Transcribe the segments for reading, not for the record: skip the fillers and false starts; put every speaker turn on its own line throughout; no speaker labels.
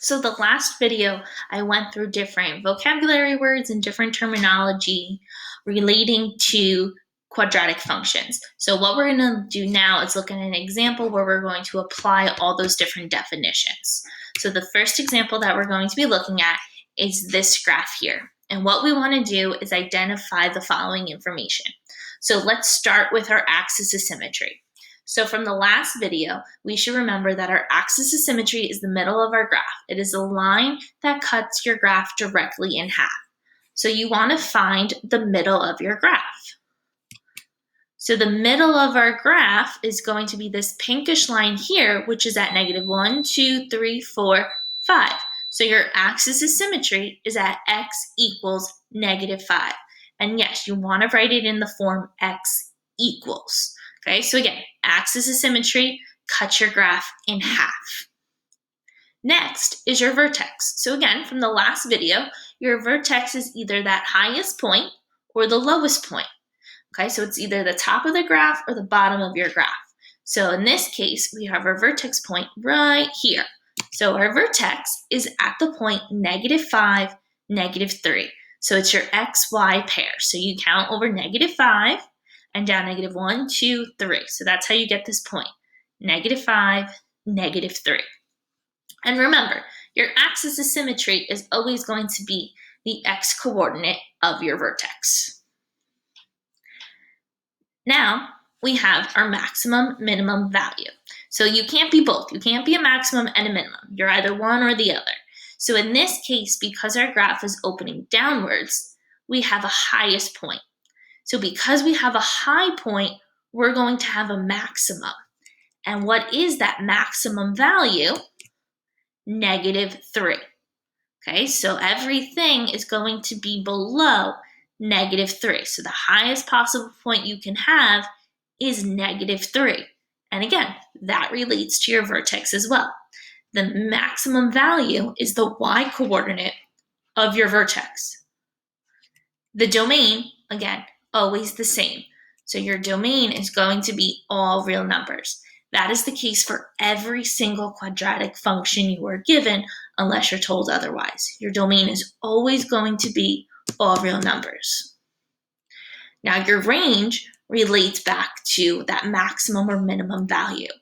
So the last video, I went through different vocabulary words and different terminology relating to quadratic functions. So what we're going to do now is look at an example where we're going to apply all those different definitions. So the first example that we're going to be looking at is this graph here. And what we want to do is identify the following information. So let's start with our axis of symmetry. So from the last video, we should remember that our axis of symmetry is the middle of our graph. It is a line that cuts your graph directly in half. So you want to find the middle of your graph. So the middle of our graph is going to be this pinkish line here, which is at -1, 2, 3, 4, 5. So your axis of symmetry is at x equals -5. And yes, you want to write it in the form x equals. Okay, so again, axis of symmetry, cut your graph in half. Next is your vertex. So again, from the last video, your vertex is either that highest point or the lowest point. Okay, so it's either the top of the graph or the bottom of your graph. So in this case, we have our vertex point right here. So our vertex is at the point -5, -3. So it's your xy pair. So you count over -5 and down -1, 2, 3. So that's how you get this point, -5, -3. And remember, your axis of symmetry is always going to be the x coordinate of your vertex. Now we have our maximum minimum value. So you can't be both. You can't be a maximum and a minimum. You're either one or the other. So in this case, because our graph is opening downwards, we have a highest point. So because we have a high point, we're going to have a maximum. And what is that maximum value? -3. Okay, so everything is going to be below -3. So the highest possible point you can have is -3. And again, that relates to your vertex as well. The maximum value is the y coordinate of your vertex. The domain, again, always the same. So your domain is going to be all real numbers. That is the case for every single quadratic function you are given, unless you're told otherwise. Your domain is always going to be all real numbers. Now your range relates back to that maximum or minimum value.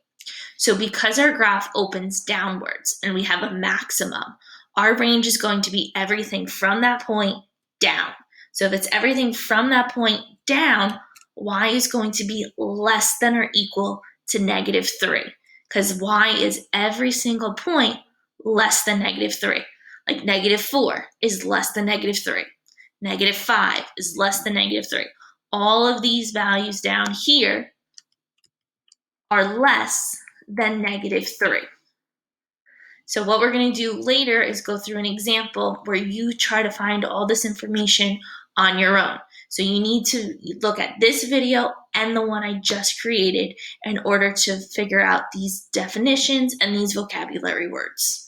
So because our graph opens downwards and we have a maximum, our range is going to be everything from that point down. So if it's everything from that point down, y is going to be less than or equal to -3, because y is every single point less than -3. Like -4 is less than -3. -5 is less than -3. All of these values down here are less than -3. So what we're going to do later is go through an example where you try to find all this information on your own. So you need to look at this video and the one I just created in order to figure out these definitions and these vocabulary words.